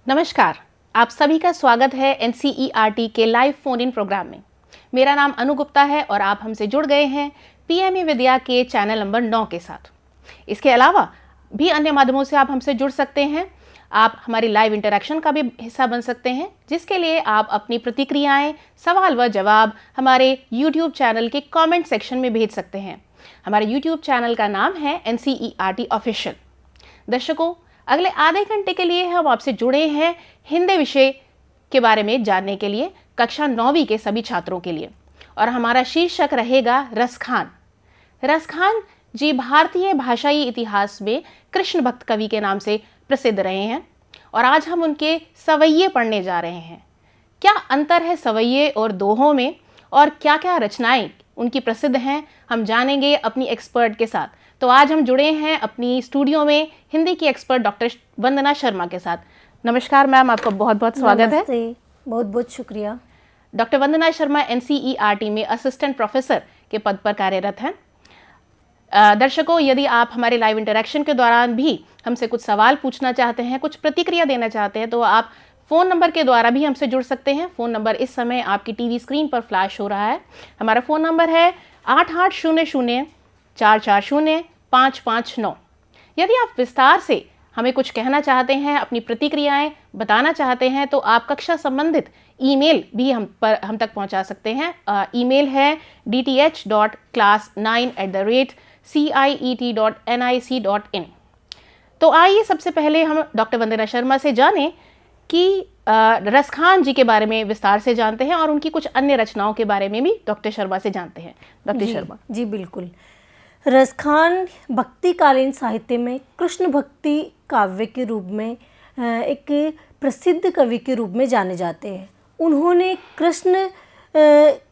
नमस्कार, आप सभी का स्वागत है एनसीईआरटी के लाइव फोन इन प्रोग्राम में। मेरा नाम अनु गुप्ता है और आप हमसे जुड़ गए हैं पीएमई विद्या के चैनल नंबर 9 के साथ। इसके अलावा भी अन्य माध्यमों से आप हमसे जुड़ सकते हैं। आप हमारी लाइव इंटरेक्शन का भी हिस्सा बन सकते हैं, जिसके लिए आप अपनी प्रतिक्रियाएं, सवाल व जवाब हमारे यूट्यूब चैनल के कमेंट सेक्शन में भेज सकते हैं। हमारे यूट्यूब चैनल का नाम है एनसीईआरटी ऑफिशियल। दर्शकों, अगले आधे घंटे के लिए हम आपसे जुड़े हैं हिंदी विषय के बारे में जानने के लिए, कक्षा 9वीं के सभी छात्रों के लिए। और हमारा शीर्षक रहेगा रसखान। रसखान जी भारतीय भाषाई इतिहास में कृष्ण भक्त कवि के नाम से प्रसिद्ध रहे हैं और आज हम उनके सवैये पढ़ने जा रहे हैं। क्या अंतर है सवैये और दोहों में और क्या क्या रचनाएं उनकी प्रसिद्ध हैं, हम जानेंगे अपनी एक्सपर्ट के साथ। तो आज हम जुड़े हैं अपनी स्टूडियो में हिंदी की एक्सपर्ट डॉक्टर वंदना शर्मा के साथ। नमस्कार मैम, आपका बहुत बहुत स्वागत है। बहुत बहुत शुक्रिया। डॉक्टर वंदना शर्मा एनसीईआरटी में असिस्टेंट प्रोफेसर के पद पर कार्यरत हैं। दर्शकों, यदि आप हमारे लाइव इंटरेक्शन के दौरान भी हमसे कुछ सवाल पूछना चाहते हैं, कुछ प्रतिक्रिया देना चाहते हैं, तो आप फ़ोन नंबर के द्वारा भी हमसे जुड़ सकते हैं। फ़ोन नंबर इस समय आपकी टीवी स्क्रीन पर फ्लैश हो रहा है। हमारा फ़ोन नंबर है 8800440559। यदि आप विस्तार से हमें कुछ कहना चाहते हैं, अपनी प्रतिक्रियाएं बताना चाहते हैं, तो आप कक्षा संबंधित ईमेल भी हम तक पहुंचा सकते हैं। ईमेल है dth.class9@ciet.nic.in। तो आइए सबसे पहले हम डॉक्टर वंदना शर्मा से जानें कि रसखान जी के बारे में विस्तार से जानते हैं और उनकी कुछ अन्य रचनाओं के बारे में भी डॉक्टर शर्मा से जानते हैं। डॉक्टर शर्मा जी बिल्कुल। रसखान भक्तिकालीन साहित्य में कृष्ण भक्ति काव्य के रूप में एक प्रसिद्ध कवि के रूप में जाने जाते हैं। उन्होंने कृष्ण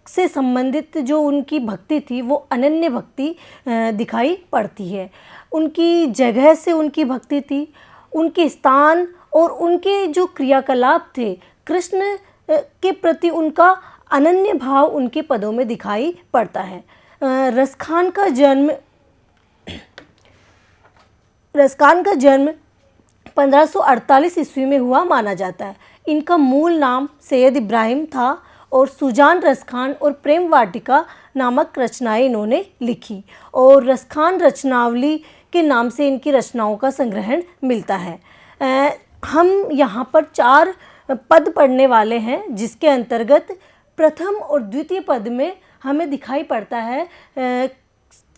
से संबंधित जो उनकी भक्ति थी वो अनन्य भक्ति दिखाई पड़ती है। उनकी जगह से उनकी भक्ति थी, उनके स्थान और उनके जो क्रियाकलाप थे, कृष्ण के प्रति उनका अनन्य भाव उनके पदों में दिखाई पड़ता है। रसखान का जन्म 1548 ईस्वी में हुआ माना जाता है। इनका मूल नाम सैयद इब्राहिम था और सुजान रसखान और प्रेम वाटिका नामक रचनाएं इन्होंने लिखी और रसखान रचनावली के नाम से इनकी रचनाओं का संग्रहण मिलता है। हम यहाँ पर 4 पद पढ़ने वाले हैं, जिसके अंतर्गत प्रथम और द्वितीय पद में हमें दिखाई पड़ता है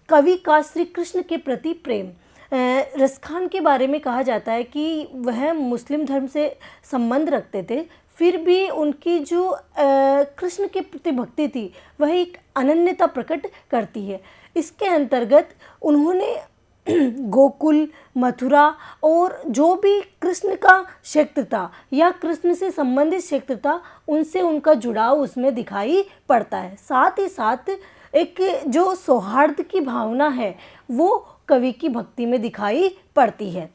कवि का श्री कृष्ण के प्रति प्रेम। रसखान के बारे में कहा जाता है कि वह मुस्लिम धर्म से संबंध रखते थे, फिर भी उनकी जो कृष्ण के प्रति भक्ति थी वह एक अनन्यता प्रकट करती है। इसके अंतर्गत उन्होंने गोकुल, मथुरा और जो भी कृष्ण का क्षेत्र था या कृष्ण से संबंधित क्षेत्र था, उनसे उनका जुड़ाव उसमें दिखाई पड़ता है। साथ ही साथ एक जो सौहार्द की भावना है वो कवि की भक्ति में दिखाई पड़ती है।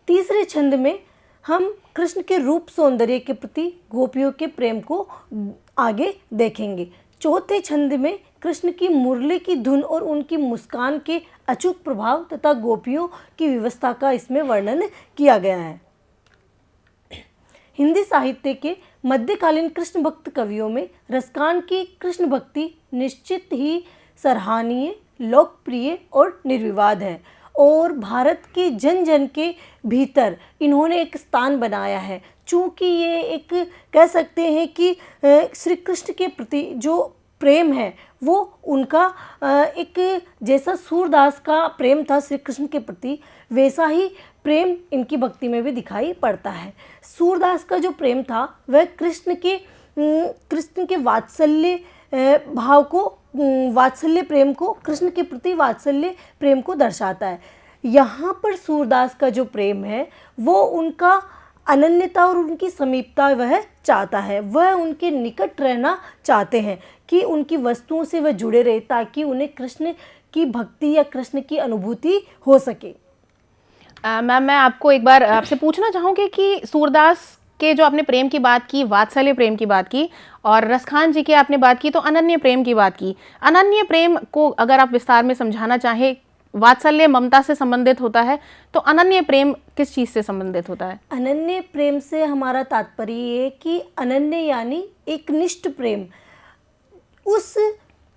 तीसरे छंद में हम कृष्ण के रूप सौंदर्य के प्रति गोपियों के प्रेम को आगे देखेंगे। चौथे छंद में कृष्ण की मुरली की धुन और उनकी मुस्कान के अचूक प्रभाव तथा गोपियों की व्यवस्था का इसमें वर्णन किया गया है। हिंदी साहित्य के मध्यकालीन कृष्ण भक्त कवियों में रसखान की कृष्ण भक्ति निश्चित ही सराहनीय, लोकप्रिय और निर्विवाद है और भारत के जन जन के भीतर इन्होंने एक स्थान बनाया है। चूँकि ये एक कह सकते हैं कि श्री कृष्ण के प्रति जो प्रेम है वो उनका एक जैसा सूरदास का प्रेम था श्री कृष्ण के प्रति, वैसा ही प्रेम इनकी भक्ति में भी दिखाई पड़ता है। सूरदास का जो प्रेम था वह कृष्ण के वात्सल्य भाव को, वात्सल्य प्रेम को, कृष्ण के प्रति वात्सल्य प्रेम को दर्शाता है। यहाँ पर सूरदास का जो प्रेम है वो उनका अनन्यता और उनकी समीपता वह चाहता है, वह उनके निकट रहना चाहते हैं कि उनकी वस्तुओं से वह जुड़े रहे ताकि उन्हें कृष्ण की भक्ति या कृष्ण की अनुभूति हो सके। मैम, मैं आपको एक बार आपसे पूछना चाहूँगी कि सूरदास के जो आपने प्रेम की बात की, वात्सल्य प्रेम की बात की, और रसखान जी की आपने बात की तो अनन्य प्रेम की बात की। अनन्य प्रेम को अगर आप विस्तार में समझाना चाहें वात्सल्य ममता से संबंधित होता है, तो अनन्य प्रेम किस चीज से संबंधित होता है? अनन्य प्रेम से हमारा तात्पर्य ये कि अनन्य यानी एकनिष्ठ प्रेम, उस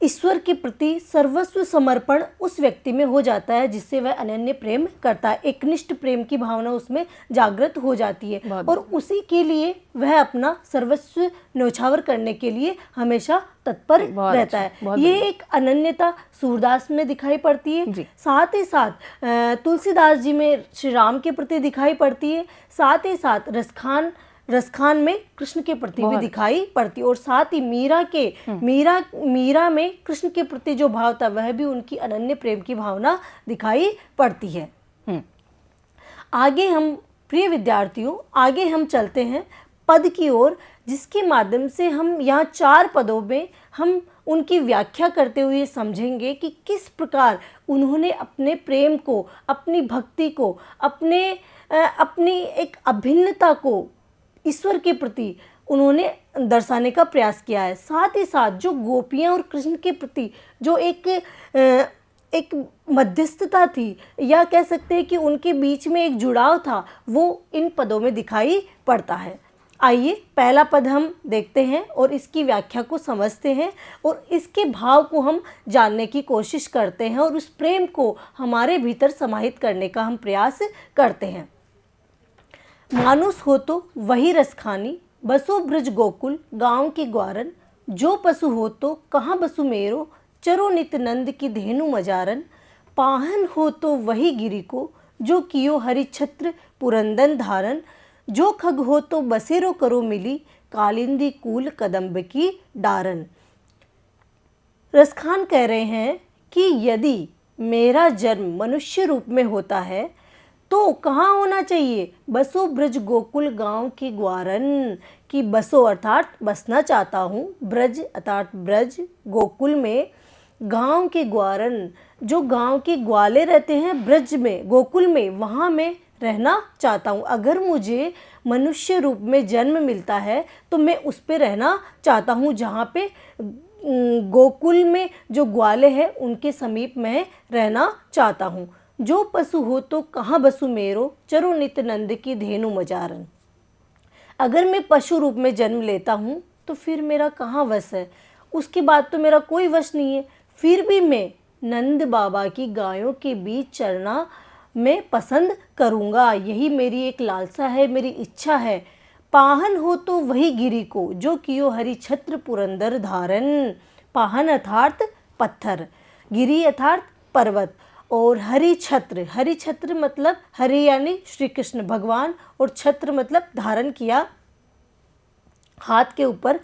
ईश्वर के प्रति सर्वस्व समर्पण उस व्यक्ति में हो जाता है जिससे वह अनन्य प्रेम करता है। एकनिष्ठ प्रेम की भावना उसमें जागृत हो जाती है और उसी के लिए वह अपना सर्वस्व न्यौछावर करने के लिए हमेशा तत्पर रहता है। ये एक अनन्यता सूरदास में दिखाई पड़ती है, साथ ही साथ तुलसीदास जी में श्री राम के प्रति दिखाई पड़ती है, साथ ही साथ रसखान में कृष्ण के प्रति भी दिखाई पड़ती, और साथ ही मीरा में कृष्ण के प्रति जो भाव था वह भी उनकी अनन्य प्रेम की भावना दिखाई पड़ती है। आगे हम प्रिय विद्यार्थियों, आगे हम चलते हैं पद की ओर, जिसके माध्यम से हम यहाँ 4 पदों में हम उनकी व्याख्या करते हुए समझेंगे कि किस प्रकार उन्होंने अपने प्रेम को, अपनी भक्ति को, अपनी एक अभिन्नता को ईश्वर के प्रति उन्होंने दर्शाने का प्रयास किया है। साथ ही साथ जो गोपियाँ और कृष्ण के प्रति जो एक मध्यस्थता थी, या कह सकते हैं कि उनके बीच में एक जुड़ाव था, वो इन पदों में दिखाई पड़ता है। आइए पहला पद हम देखते हैं और इसकी व्याख्या को समझते हैं और इसके भाव को हम जानने की कोशिश करते हैं और उस प्रेम को हमारे भीतर समाहित करने का हम प्रयास करते हैं। मानुष हो तो वही रसखानी, बसो ब्रज गोकुल गांव की ग्वारन, जो पशु हो तो कहाँ बसु मेरो, चरो नित नंद की धेनु मजारन, पाहन हो तो वही गिरी को, जो कियो हरि छत्र पुरंदन धारन, जो खग हो तो बसेरो करो मिली, कालिंदी कूल कदम्ब की डारन। रसखान कह रहे हैं कि यदि मेरा जन्म मनुष्य रूप में होता है तो कहाँ होना चाहिए? बसो ब्रज गोकुल गांव की ग्वारन, की बसो अर्थात बसना चाहता हूँ, ब्रज अर्थात ब्रज, गोकुल में, गांव के ग्वारन जो गांव के ग्वाले रहते हैं ब्रज में, गोकुल में, वहाँ मैं रहना चाहता हूँ। अगर मुझे मनुष्य रूप में जन्म मिलता है तो मैं उस पे रहना चाहता हूँ जहाँ पे गोकुल में जो ग्वाले हैं उनके समीप मैं रहना चाहता हूँ। जो पशु हो तो कहाँ बसु मेरो, चरो नित नंद की धेनु मजारन। अगर मैं पशु रूप में जन्म लेता हूँ तो फिर मेरा कहाँ वश है? उसके बाद तो मेरा कोई वश नहीं है। फिर भी मैं नंद बाबा की गायों के बीच चरना मैं पसंद करूँगा, यही मेरी एक लालसा है, मेरी इच्छा है। पाहन हो तो वही गिरी को, जो कियो हरि छत्र पुरंदर धारन। पाहन अर्थात पत्थर, गिरी अर्थात पर्वत, और हरि छत्र मतलब हरि यानी श्री कृष्ण भगवान, और छत्र मतलब धारण किया हाथ के ऊपर।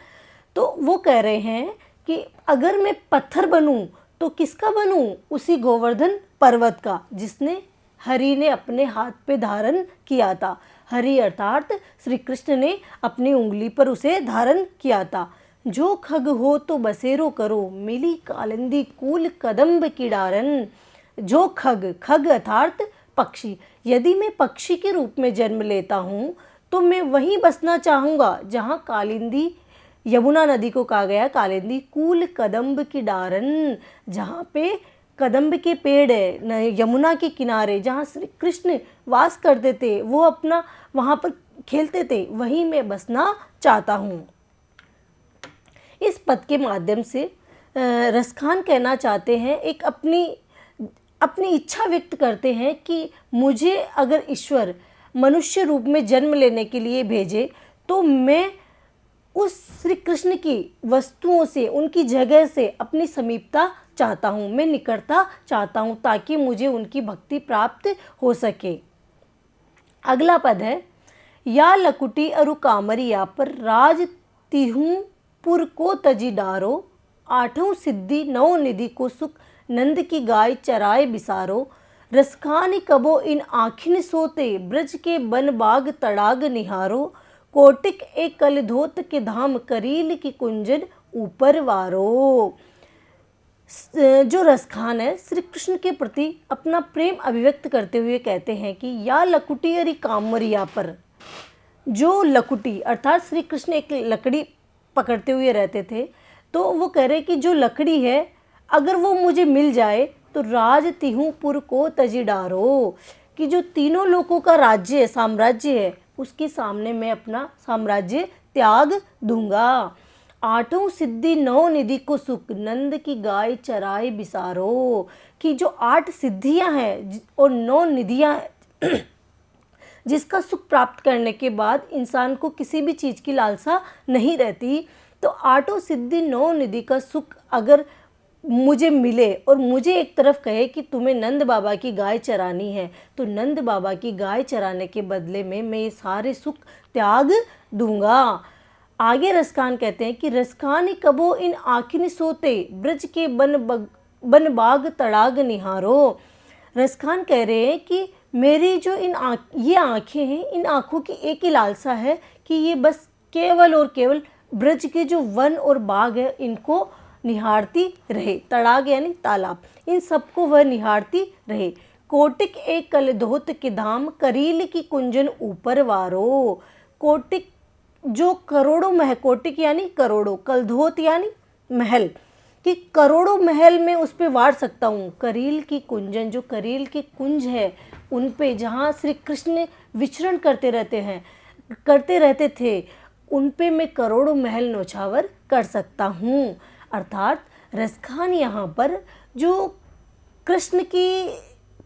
तो वो कह रहे हैं कि अगर मैं पत्थर बनूं तो किसका बनूं? उसी गोवर्धन पर्वत का, जिसने हरि ने अपने हाथ पे धारण किया था। हरि अर्थात श्री कृष्ण ने अपनी उंगली पर उसे धारण किया था। जो खग हो तो बसेरो करो, मिली कालिंदी कूल कदम्ब की डारन। जो खग अर्थात पक्षी, यदि मैं पक्षी के रूप में जन्म लेता हूँ तो मैं वहीं बसना चाहूँगा जहाँ कालिंदी, यमुना नदी को कहा गया कालिंदी, कूल कदम्ब की डारन, जहाँ पे कदम्ब के पेड़ है यमुना के किनारे, जहाँ श्री कृष्ण वास करते थे, वो अपना वहाँ पर खेलते थे, वहीं मैं बसना चाहता हूँ। इस पद के माध्यम से रसखान कहना चाहते हैं, एक अपनी इच्छा व्यक्त करते हैं कि मुझे अगर ईश्वर मनुष्य रूप में जन्म लेने के लिए भेजे तो मैं उस श्री कृष्ण की वस्तुओं से, उनकी जगह से अपनी समीपता चाहता हूँ, मैं निकटता चाहता हूँ, ताकि मुझे उनकी भक्ति प्राप्त हो सके। अगला पद है, या लकुटी अरु कामरिया पर राज तिहूं पुर को तजी डारो, आठों सिद्धि नौ निधि को सुख नंद की गाय चराए बिसारो। रसखानी कबो इन आँखिन सोते, ब्रज के बन बाग तड़ाग निहारो, कोटिक एक कल धोत के धाम करील की कुंजन ऊपर वारो। जो रसखान है श्री कृष्ण के प्रति अपना प्रेम अभिव्यक्त करते हुए कहते हैं कि या लकुटी अरि कामरिया पर, जो लकुटी अर्थात श्री कृष्ण एक लकड़ी पकड़ते हुए रहते थे, तो वो कह रहे कि जो लकड़ी है अगर वो मुझे मिल जाए तो राज तिहुपुर को तजी डारो, कि जो तीनों लोगों का राज्य है, साम्राज्य है, उसके सामने मैं अपना साम्राज्य त्याग दूंगा। आठों सिद्धि नौ निधि को सुख, नंद की गाय चराए बिसारो, कि जो 8 सिद्धियां हैं और 9 निधियां हैं जिसका सुख प्राप्त करने के बाद इंसान को किसी भी चीज़ की लालसा नहीं रहती, तो आठों सिद्धि 9 निधि का सुख अगर मुझे मिले और मुझे एक तरफ कहे कि तुम्हें नंद बाबा की गाय चरानी है, तो नंद बाबा की गाय चराने के बदले में मैं ये सारे सुख त्याग दूंगा। आगे रसखान कहते हैं कि रसखान कबो इन आँखिन सोते, ब्रज के बन बाग तड़ाग निहारो। रसखान कह रहे हैं कि मेरी जो ये आँखें हैं, इन आँखों की एक ही लालसा है कि ये बस केवल और केवल ब्रज के जो वन और बाग है इनको निहारती रहे। तड़ाग यानी तालाब, इन सबको वह निहारती रहे। कोटिक एक कलधोत के धाम, करील की कुंजन ऊपर वारो। कोटिक जो करोड़ों कोटिक यानी करोड़ों, कलधोत यानी महल, कि करोड़ों महल में उस पे वार सकता हूँ। करील की कुंजन, जो करील के कुंज है उन पे जहाँ श्री कृष्ण विचरण करते रहते थे, उन पे मैं करोड़ों महल नौछावर कर सकता हूँ। अर्थात रसखान यहाँ पर जो कृष्ण की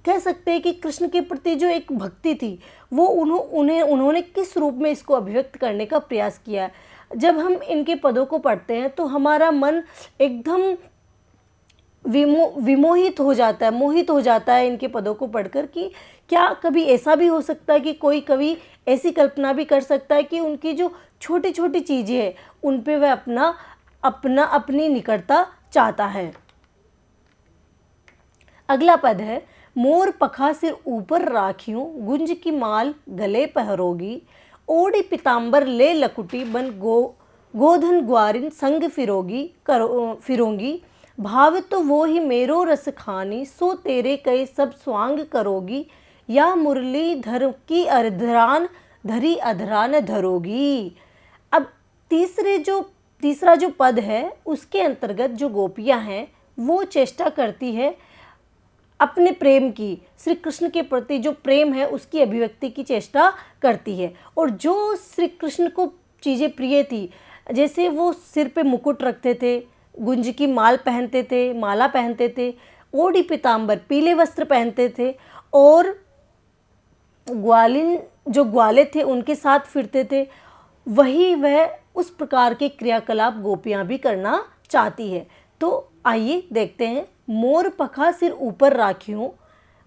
कह सकते हैं कि कृष्ण के प्रति जो एक भक्ति थी वो उन्होंने किस रूप में इसको अभिव्यक्त करने का प्रयास किया। जब हम इनके पदों को पढ़ते हैं तो हमारा मन एकदम विमोहित हो जाता है, मोहित हो जाता है इनके पदों को पढ़कर, कि क्या कभी ऐसा भी हो सकता है कि कोई कवि ऐसी कल्पना भी कर सकता है कि उनकी जो छोटी छोटी चीज़ें हैं उन पे वह अपनी निकटता चाहता है। अगला पद है, मोर पखा सिर ऊपर राखियों, गुंज की माल गले पहरोगी, ओढ़ी पीताम्बर ले लकुटी बन गोधन ग्वारिन संग फिरोगी, भाव तो वो ही मेरो रस खानी, सो तेरे कई सब स्वांग करोगी, या मुरली धर की अधरान धरी अधरान धरोगी। अब तीसरा जो पद है उसके अंतर्गत जो गोपियां हैं वो चेष्टा करती है अपने प्रेम की, श्री कृष्ण के प्रति जो प्रेम है उसकी अभिव्यक्ति की चेष्टा करती है। और जो श्री कृष्ण को चीज़ें प्रिय थी, जैसे वो सिर पे मुकुट रखते थे, गुंज की माला पहनते थे, ओढ़ी पीताम्बर पीले वस्त्र पहनते थे, और जो ग्वाले थे उनके साथ फिरते थे, वही वह उस प्रकार के क्रियाकलाप गोपियाँ भी करना चाहती है। तो आइए देखते हैं, मोर पखा सिर ऊपर राखियों,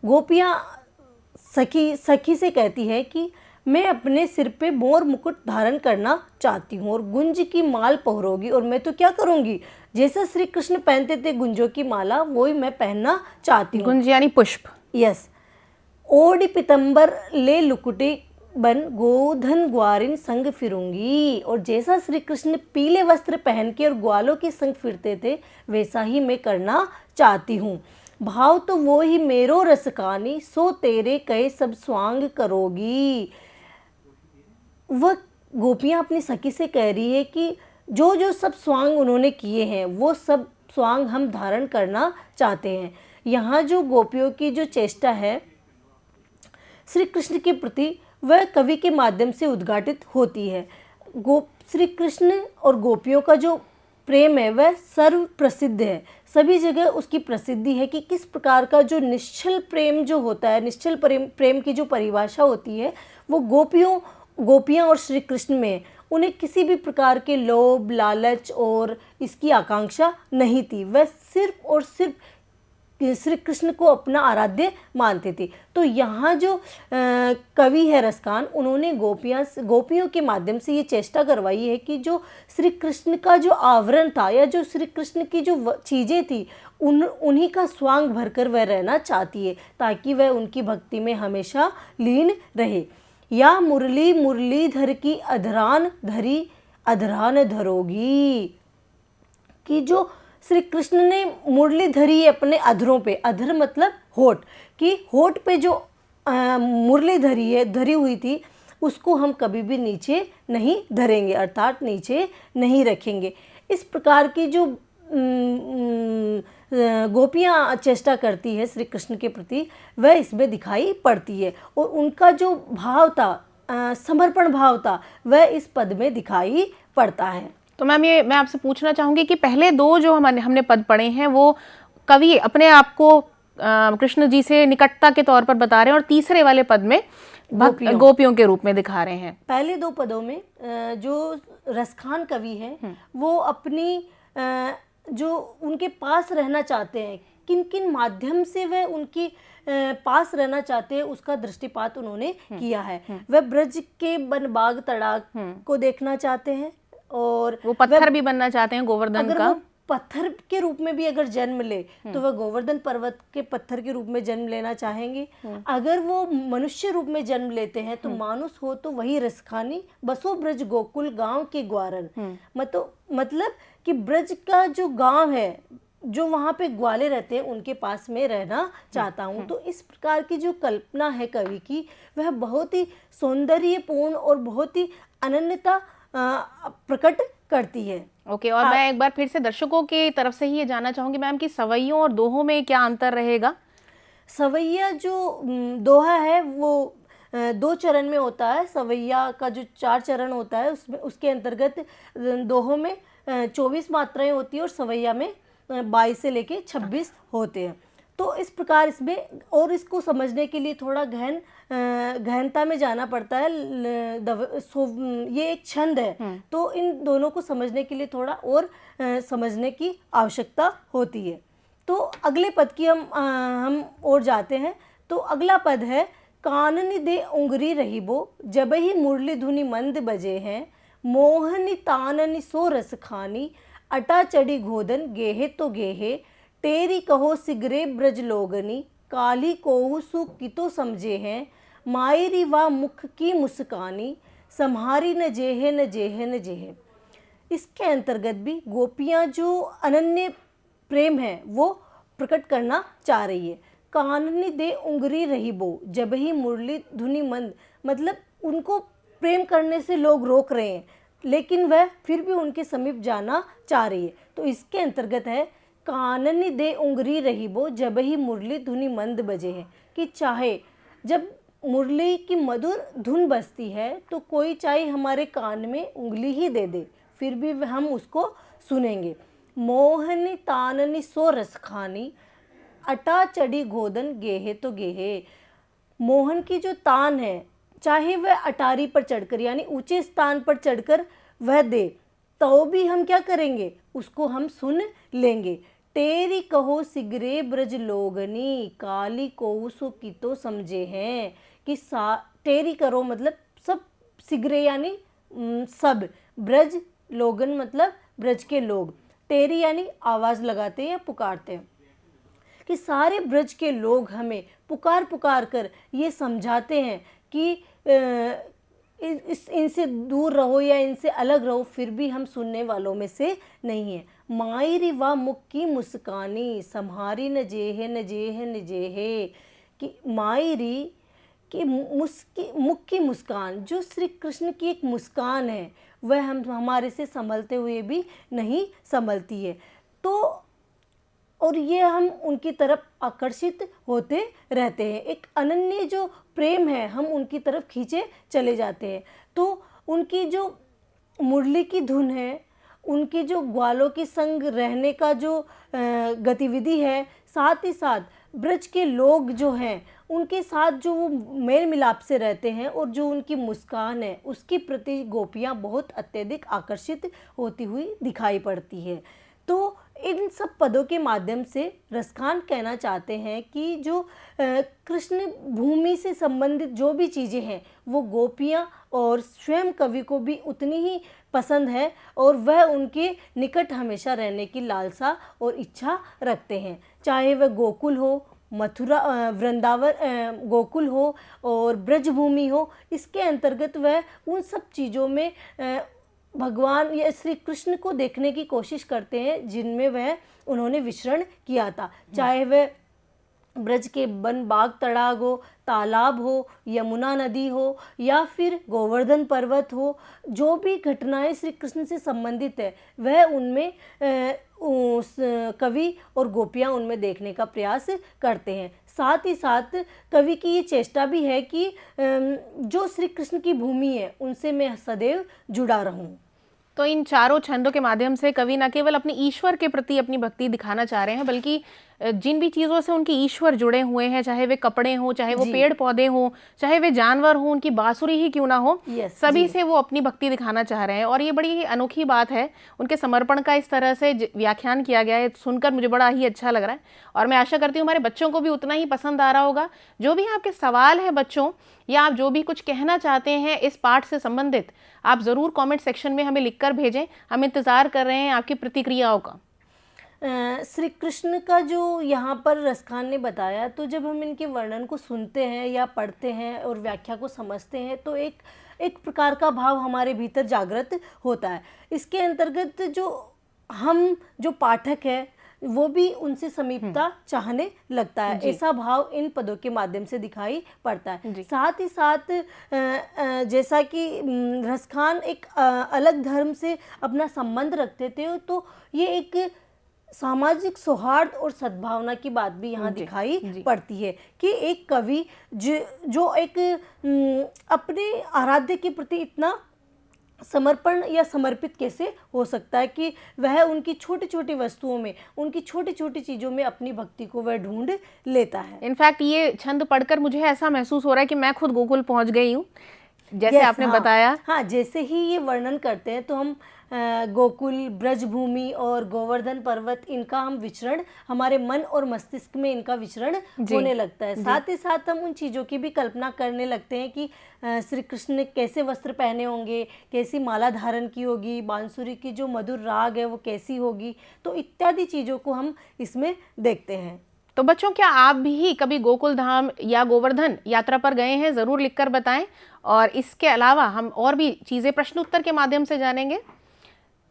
गोपियाँ सखी से कहती है कि मैं अपने सिर पे मोर मुकुट धारण करना चाहती हूँ, और गुंज की माल पहरोगी, और मैं तो क्या करूँगी, जैसा श्री कृष्ण पहनते थे गुंजों की माला वही मैं पहनना चाहती हूँ। गुंज यानी पुष्प। यस। ओढ़ी पीतम्बर ले लुकुटी बन गोधन ग्वारिन संग फिरूंगी, और जैसा श्री कृष्ण पीले वस्त्र पहन के और ग्वालों के संग फिरते थे वैसा ही मैं करना चाहती हूँ। भाव तो वो ही मेरो रसकानी, सो तेरे कहे सब स्वांग करोगी। वह गोपियाँ अपनी सखी से कह रही है कि जो जो सब स्वांग उन्होंने किए हैं वो सब स्वांग हम धारण करना चाहते हैं। यहाँ जो गोपियों की जो चेष्टा है श्री कृष्ण के प्रति वह कवि के माध्यम से उद्घाटित होती है। श्री कृष्ण और गोपियों का जो प्रेम है वह सर्व प्रसिद्ध है, सभी जगह उसकी प्रसिद्धि है कि किस प्रकार का जो निश्चल प्रेम जो होता है, निश्चल प्रेम की जो परिभाषा होती है वो गोपियाँ और श्री कृष्ण में, उन्हें किसी भी प्रकार के लोभ लालच और इसकी आकांक्षा नहीं थी। वह सिर्फ और सिर्फ श्री कृष्ण को अपना आराध्य मानते थे। तो यहाँ जो कवि है रसखान, उन्होंने गोपियों के माध्यम से ये चेष्टा करवाई है कि जो श्री कृष्ण का जो आवरण था या जो श्री कृष्ण की जो चीज़ें थी उन्हीं का स्वांग भरकर वह रहना चाहती है, ताकि वह उनकी भक्ति में हमेशा लीन रहे। या मुरलीधर की अधरान धरी अधरान धरोगी, कि जो श्री कृष्ण ने मुरली धरी अपने अधरों पे, अधर मतलब होठ, कि होठ पे जो मुरली धरी हुई थी उसको हम कभी भी नीचे नहीं धरेंगे, अर्थात नीचे नहीं रखेंगे। इस प्रकार की जो गोपियाँ चेष्टा करती है श्री कृष्ण के प्रति, वह इसमें दिखाई पड़ती है। और उनका जो भाव था, समर्पण भाव था, वह इस पद में दिखाई पड़ता है। तो मैम, ये मैं आपसे पूछना चाहूँगी कि पहले दो जो हमने पद पढ़े हैं वो कवि अपने आप को कृष्ण जी से निकटता के तौर पर बता रहे हैं, और तीसरे वाले पद में गोपियों के रूप में दिखा रहे हैं। पहले दो पदों में जो रसखान कवि हैं वो अपनी जो उनके पास रहना चाहते हैं, किन किन माध्यम से वह उनकी पास रहना चाहते हैं, उसका दृष्टिपात उन्होंने किया है। वह ब्रज के वन बाग तड़ाग को देखना चाहते हैं, और वो पत्थर भी बनना चाहते हैं गोवर्धन का। पत्थर के रूप में भी अगर जन्म ले तो वह गोवर्धन पर्वत के पत्थर के रूप में जन्म लेना चाहेंगे। अगर वो मनुष्य रूप में जन्म लेते हैं तो मानुष हो तो वही रसखानी, बसो ब्रज गोकुल गांव के ग्वारन। मतलब कि ब्रज का जो गांव है, जो वहाँ पे ग्वाले रहते हैं, उनके पास में रहना चाहता हूँ। तो इस प्रकार की जो कल्पना है कवि की, वह बहुत ही सौंदर्यपूर्ण और बहुत ही अनन्यता प्रकट करती है। ओके, और मैं एक बार फिर से दर्शकों की तरफ से ही ये जानना चाहूंगी मैम कि सवैयों और दोहों में क्या अंतर रहेगा? सवैया जो दोहा है वो 2 चरण में होता है। सवैया का जो 4 चरण होता है उसमें, उसके अंतर्गत दोहों में 24 मात्राएं होती है और सवैया में 22 से लेके 26 होते हैं। तो इस प्रकार इसमें, और इसको समझने के लिए थोड़ा गहनता में जाना पड़ता है। ये एक छंद है, तो इन दोनों को समझने के लिए थोड़ा और समझने की आवश्यकता होती है। तो अगले पद की हम और जाते हैं। तो अगला पद है, कानन दे उंगरी रहीबो जब ही मुरली धुनि मंद बजे हैं, मोहनी ताननी सो रस खानी, अटा चढ़ी घोदन गेहे तो गेहे, तेरी कहो सिगरे ब्रज लोगनी, काली कोहु सुख की तो समझे हैं, मायरी वा मुख की मुस्कानी, सम्हारी न जेहे न जेहे न जेहे। इसके अंतर्गत भी गोपियाँ जो अनन्य प्रेम है वो प्रकट करना चाह रही है। काननी दे उंगरी रहीबो जब ही मुरली धुनि मंद, मतलब उनको प्रेम करने से लोग रोक रहे हैं, लेकिन वह फिर भी उनके समीप जाना चाह रही है। तो इसके अंतर्गत है, काननी दे उंगरी रहीबो जब ही मुरली धुनि मंद बजे है, कि चाहे जब मुरली की मधुर धुन बजती है तो कोई चाहे हमारे कान में उंगली ही दे दे, फिर भी हम उसको सुनेंगे। मोहनी ताननी सो रस खानी, अटा चढ़ी गोदन गेहे तो गेहे। मोहन की जो तान है, चाहे वह अटारी पर चढ़कर यानी ऊंचे स्थान पर चढ़कर वह दे, तो भी हम क्या करेंगे, उसको हम सुन लेंगे। तेरी कहो सिगरे ब्रज लोगनी, काली को सो की तो समझे हैं, कि तेरी करो मतलब सब, सिगरे यानी सब, ब्रज लोगन मतलब ब्रज के लोग, तेरी यानी आवाज़ लगाते हैं या पुकारते हैं, कि सारे ब्रज के लोग हमें पुकार पुकार कर ये समझाते हैं कि इनसे दूर रहो या इनसे अलग रहो, फिर भी हम सुनने वालों में से नहीं है। मायरी वा मुख की मुस्कानी, सम्हारी न जेहे न जेहे न जेहे, कि मायरी की मुख की मुस्कान, जो श्री कृष्ण की एक मुस्कान है, वह हमारे से संभलते हुए भी नहीं संभलती है। तो और ये हम उनकी तरफ आकर्षित होते रहते हैं। एक अनन्य जो प्रेम है, हम उनकी तरफ खींचे चले जाते हैं। तो उनकी जो मुरली की धुन है, उनकी जो ग्वालों के संग रहने का जो गतिविधि है, साथ ही साथ ब्रज के लोग जो हैं उनके साथ जो वो मेल मिलाप से रहते हैं, और जो उनकी मुस्कान है, उसके प्रति गोपियाँ बहुत अत्यधिक आकर्षित होती हुई दिखाई पड़ती है। तो इन सब पदों के माध्यम से रसखान कहना चाहते हैं कि जो कृष्ण भूमि से संबंधित जो भी चीज़ें हैं, वो गोपियाँ और स्वयं कवि को भी उतनी ही पसंद है, और वह उनके निकट हमेशा रहने की लालसा और इच्छा रखते हैं। चाहे वह गोकुल हो, मथुरा, वृंदावन, गोकुल हो और ब्रजभूमि हो, इसके अंतर्गत वह उन सब चीज़ों में भगवान या श्री कृष्ण को देखने की कोशिश करते हैं जिनमें वह उन्होंने विचरण किया था। चाहे वह ब्रज के वन बाग तड़ाग हो, तालाब हो, यमुना नदी हो या फिर गोवर्धन पर्वत हो, जो भी घटनाएं श्री कृष्ण से संबंधित है वह उनमें उस कवि और गोपियाँ उनमें देखने का प्रयास करते हैं। साथ ही साथ कवि की ये चेष्टा भी है कि जो श्री कृष्ण की भूमि है उनसे मैं सदैव जुड़ा रहूं। तो इन चारों छंदों के माध्यम से कवि न केवल अपने ईश्वर के प्रति अपनी भक्ति दिखाना चाह रहे हैं, बल्कि जिन भी चीज़ों से उनके ईश्वर जुड़े हुए हैं, चाहे वे कपड़े हों, चाहे वो पेड़ पौधे हों, चाहे वे जानवर हों, उनकी बांसुरी ही क्यों ना हो, सभी से वो अपनी भक्ति दिखाना चाह रहे हैं। और ये बड़ी अनोखी बात है, उनके समर्पण का इस तरह से व्याख्यान किया गया है, सुनकर मुझे बड़ा ही अच्छा लग रहा है। और मैं आशा करती हूँ हमारे बच्चों को भी उतना ही पसंद आ रहा होगा। जो भी आपके सवाल है बच्चों, या आप जो भी कुछ कहना चाहते हैं इस पाठ से संबंधित, आप ज़रूर कमेंट सेक्शन में हमें लिखकर भेजें। हम इंतज़ार कर रहे हैं आपकी प्रतिक्रियाओं का। श्री कृष्ण का जो यहाँ पर रसखान ने बताया, तो जब हम इनके वर्णन को सुनते हैं या पढ़ते हैं और व्याख्या को समझते हैं तो एक प्रकार का भाव हमारे भीतर जागृत होता है। इसके अंतर्गत जो पाठक है वो भी उनसे समीपता चाहने लगता है, ऐसा भाव इन पदों के माध्यम से दिखाई पड़ता है। साथ ही साथ जैसा कि रसखान एक अलग धर्म से अपना संबंध रखते थे, तो ये एक सामाजिक सौहार्द और सद्भावना की बात भी यहाँ दिखाई पड़ती है कि एक कवि जो एक अपने आराध्य के प्रति इतना समर्पण या समर्पित कैसे हो सकता है कि वह उनकी छोटी छोटी वस्तुओं में, उनकी छोटी छोटी चीज़ों में अपनी भक्ति को वह ढूंढ लेता है। इनफैक्ट ये छंद पढ़कर मुझे ऐसा महसूस हो रहा है कि मैं खुद गोकुल पहुंच गई हूँ, जैसे आपने बताया। हाँ, जैसे ही ये वर्णन करते हैं तो हम गोकुल, ब्रजभूमि और गोवर्धन पर्वत, इनका हम विचरण, हमारे मन और मस्तिष्क में इनका विचरण होने लगता है। साथ ही साथ हम उन चीज़ों की भी कल्पना करने लगते हैं कि श्री कृष्ण ने कैसे वस्त्र पहने होंगे, कैसी माला धारण की होगी, बांसुरी की जो मधुर राग है वो कैसी होगी, तो इत्यादि चीज़ों को हम इसमें देखते हैं। तो बच्चों, क्या आप भी कभी गोकुल धाम या गोवर्धन यात्रा पर गए हैं? ज़रूर लिखकर बताएं। और इसके अलावा हम और भी चीज़ें प्रश्न उत्तर के माध्यम से जानेंगे।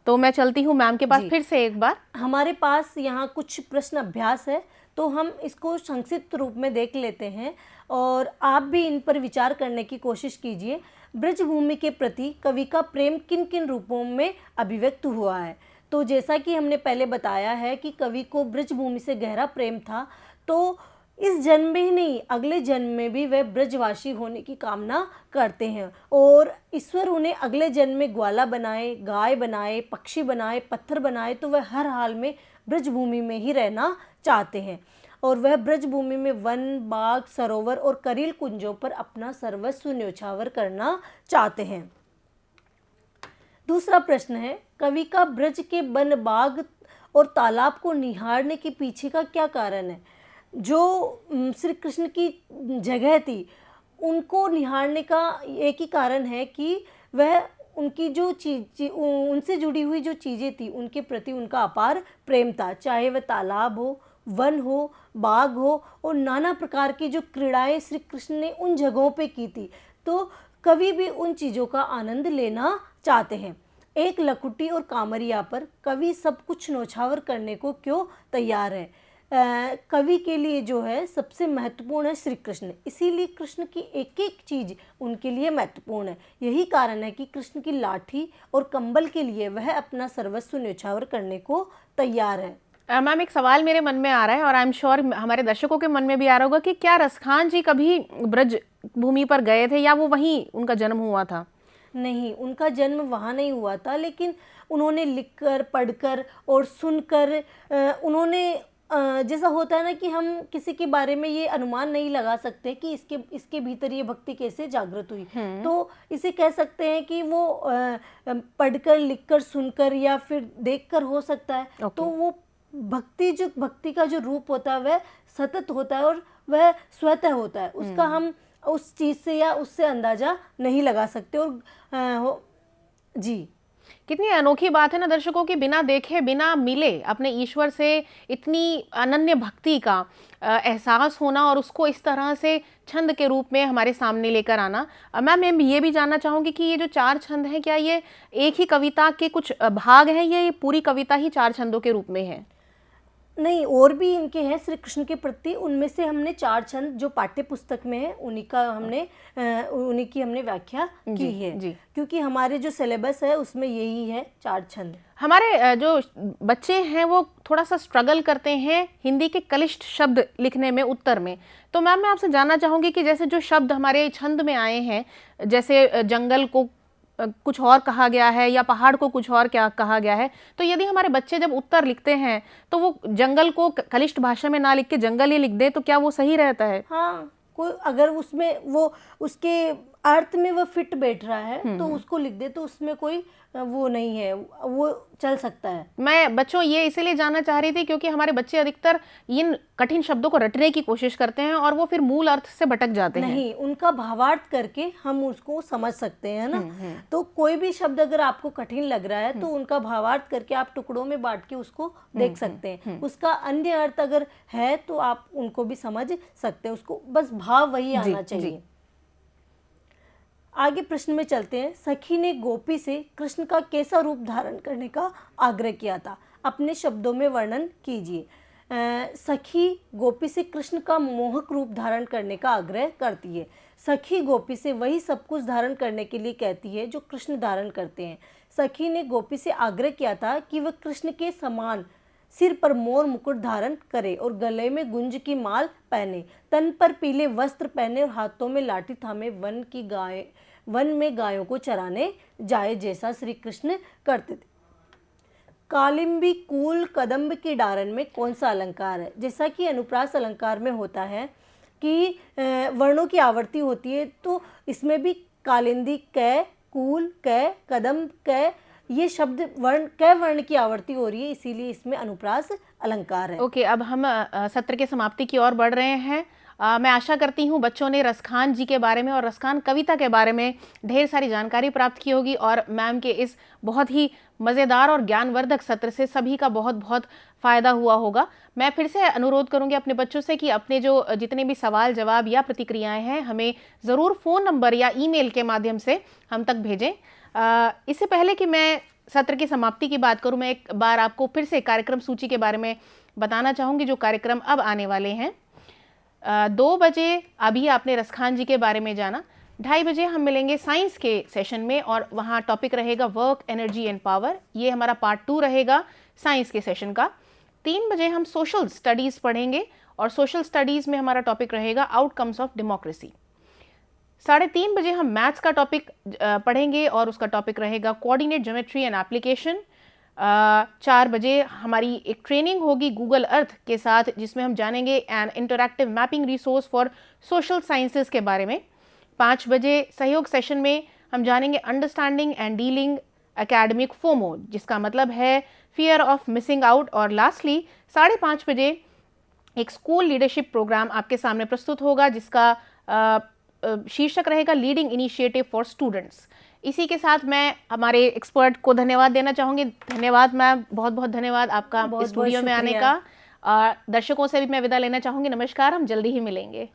तो मैं चलती हूँ मैम के पास फिर से एक बार। हमारे पास यहाँ कुछ प्रश्न अभ्यास है, तो हम इसको संक्षिप्त रूप में देख लेते हैं और आप भी इन पर विचार करने की कोशिश कीजिए। ब्रजभूमि के प्रति कवि का प्रेम किन किन रूपों में अभिव्यक्त हुआ है? तो जैसा कि हमने पहले बताया है कि कवि को ब्रजभूमि से गहरा प्रेम था, तो इस जन्म में ही नहीं, अगले जन्म में भी वह ब्रजवासी होने की कामना करते हैं और ईश्वर उन्हें अगले जन्म में ग्वाला बनाए, गाय बनाए, पक्षी बनाए, पत्थर बनाए, तो वह हर हाल में ब्रजभूमि में ही रहना चाहते हैं और वह ब्रजभूमि में वन, बाग, सरोवर और करील कुंजों पर अपना सर्वस्व न्योछावर करना चाहते हैं। दूसरा प्रश्न है, कवि का ब्रज के वन, बाग और तालाब को निहारने के पीछे का क्या कारण है? जो श्री कृष्ण की जगह थी, उनको निहारने का एक ही कारण है कि वह उनकी जो उनसे जुड़ी हुई जो चीज़ें थी उनके प्रति उनका अपार प्रेम था, चाहे वह तालाब हो, वन हो, बाग हो और नाना प्रकार की जो क्रीड़ाएं श्री कृष्ण ने उन जगहों पे की थी, तो कवि भी उन चीज़ों का आनंद लेना चाहते हैं। एक लकुटी और कामरिया पर कवि सब कुछ न्योछावर करने को क्यों तैयार है? कवि के लिए जो है सबसे महत्वपूर्ण है श्री कृष्ण, इसीलिए कृष्ण की एक एक चीज़ उनके लिए महत्वपूर्ण है। यही कारण है कि कृष्ण की लाठी और कंबल के लिए वह अपना सर्वस्व न्योछावर करने को तैयार है। मैम, एक सवाल मेरे मन में आ रहा है और आई एम श्योर हमारे दर्शकों के मन में भी आ रहा होगा कि क्या रसखान जी कभी ब्रज भूमि पर गए थे या वो वहीं उनका जन्म हुआ था? नहीं, उनका जन्म वहाँ नहीं हुआ था, लेकिन उन्होंने लिखकर, पढ़कर और सुनकर उन्होंने जैसा होता है ना कि हम किसी के बारे में ये अनुमान नहीं लगा सकते कि इसके भीतर ये भक्ति कैसे जागृत हुई, तो इसे कह सकते हैं कि वो पढ़कर, लिखकर, सुनकर या फिर देखकर हो सकता है। तो वो भक्ति का जो रूप होता है वह सतत होता है और वह स्वतः होता है, उसका हम उस चीज़ से या उससे अंदाजा नहीं लगा सकते। और जी, कितनी अनोखी बात है ना दर्शकों की, बिना देखे, बिना मिले अपने ईश्वर से इतनी अनन्य भक्ति का एहसास होना और उसको इस तरह से छंद के रूप में हमारे सामने लेकर आना। मैम, मैं ये भी जानना चाहूँगी कि ये जो 4 छंद हैं, क्या ये एक ही कविता के कुछ भाग हैं या ये पूरी कविता ही 4 छंदों के रूप में है? नहीं, और भी इनके हैं श्री कृष्ण के प्रति। उनमें से हमने 4 छंद जो पाठ्य पुस्तक में है उन्हीं की हमने व्याख्या की है जी। क्योंकि हमारे जो सिलेबस है उसमें यही है 4 छंद। हमारे जो बच्चे हैं वो थोड़ा सा स्ट्रगल करते हैं हिंदी के कलिष्ठ शब्द लिखने में, उत्तर में। तो मैम मैं आपसे जानना चाहूँगी कि जैसे जो शब्द हमारे छंद में आए हैं, जैसे जंगल को कुछ और कहा गया है या पहाड़ को कुछ और क्या कहा गया है, तो यदि हमारे बच्चे जब उत्तर लिखते हैं तो वो जंगल को कलिष्ठ भाषा में ना लिख के जंगल ही लिख दे, तो क्या वो सही रहता है? हाँ, कोई अगर उसमें वो उसके अर्थ में वो फिट बैठ रहा है तो उसको लिख दे, तो उसमें कोई वो नहीं है, वो चल सकता है। मैं बच्चों ये इसीलिए जानना चाह रही थी क्योंकि हमारे बच्चे अधिकतर इन कठिन शब्दों को रटने की कोशिश करते हैं और वो फिर मूल अर्थ से भटक जाते हैं। नहीं, उनका भावार्थ करके हम उसको समझ सकते हैं ना। तो कोई भी शब्द अगर आपको कठिन लग रहा है तो उनका भावार्थ करके आप टुकड़ों में बांट के उसको देख सकते हैं। उसका अन्य अर्थ अगर है तो आप उनको भी समझ सकते हैं, उसको बस भाव वही आना चाहिए। आगे प्रश्न में चलते हैं। सखी ने गोपी से कृष्ण का कैसा रूप धारण करने का आग्रह किया था? अपने शब्दों में वर्णन कीजिए। सखी गोपी से कृष्ण का मोहक रूप धारण करने का आग्रह करती है। सखी गोपी से वही सब कुछ धारण करने के लिए कहती है जो कृष्ण धारण करते हैं। सखी ने गोपी से आग्रह किया था कि वह कृष्ण के समान सिर पर मोर मुकुट धारण करे और गले में गुंज की माल पहने, तन पर पीले वस्त्र पहने और हाथों में लाठी थामे वन में गायों को चराने जाए, जैसा श्री कृष्ण करते थे। कालिंबी कूल कदम्ब की डारन में कौन सा अलंकार है? जैसा कि अनुप्रास अलंकार में होता है कि वर्णों की आवर्ती होती है, तो इसमें भी कालिंदी कै, कूल कै, कदम्ब कै, ये शब्द कै वर्ण की आवर्ती हो रही है, इसीलिए इसमें अनुप्रास अलंकार है। ओके, अब हम सत्र के समाप्ति की ओर बढ़ रहे हैं। मैं आशा करती हूँ बच्चों ने रसखान जी के बारे में और रसखान कविता के बारे में ढेर सारी जानकारी प्राप्त की होगी और मैम के इस बहुत ही मज़ेदार और ज्ञानवर्धक सत्र से सभी का बहुत बहुत फ़ायदा हुआ होगा। मैं फिर से अनुरोध करूँगी अपने बच्चों से कि अपने जो जितने भी सवाल जवाब या प्रतिक्रियाएं हैं हमें ज़रूर फ़ोन नंबर या ईमेल के माध्यम से हम तक भेजें। इससे पहले कि मैं सत्र की समाप्ति की बात करूँ, मैं एक बार आपको फिर से कार्यक्रम सूची के बारे में बताना चाहूँगी जो कार्यक्रम अब आने वाले हैं। 2 बजे अभी आपने रसखान जी के बारे में जाना। 2:30 बजे हम मिलेंगे साइंस के सेशन में और वहाँ टॉपिक रहेगा वर्क, एनर्जी एंड पावर। ये हमारा पार्ट 2 रहेगा साइंस के सेशन का। 3 बजे हम सोशल स्टडीज़ पढ़ेंगे और सोशल स्टडीज़ में हमारा टॉपिक रहेगा आउटकम्स ऑफ डेमोक्रेसी। 3:30 बजे हम मैथ्स का टॉपिक पढ़ेंगे और उसका टॉपिक रहेगा कोऑर्डिनेट ज्योमेट्री एंड एप्लीकेशन। 4 बजे हमारी एक ट्रेनिंग होगी गूगल अर्थ के साथ, जिसमें हम जानेंगे an interactive mapping resource for social sciences के बारे में। 5 बजे सहयोग सेशन में हम जानेंगे understanding and dealing academic FOMO, जिसका मतलब है फियर ऑफ मिसिंग आउट। और लास्टली 5:30 बजे एक स्कूल लीडरशिप प्रोग्राम आपके सामने प्रस्तुत होगा जिसका शीर्षक रहेगा लीडिंग इनिशिएटिव फॉर स्टूडेंट्स। इसी के साथ मैं हमारे एक्सपर्ट को धन्यवाद देना चाहूँगी। धन्यवाद मैम, बहुत बहुत धन्यवाद आपका स्टूडियो में आने का। दर्शकों से भी मैं विदा लेना चाहूँगी। नमस्कार, हम जल्दी ही मिलेंगे।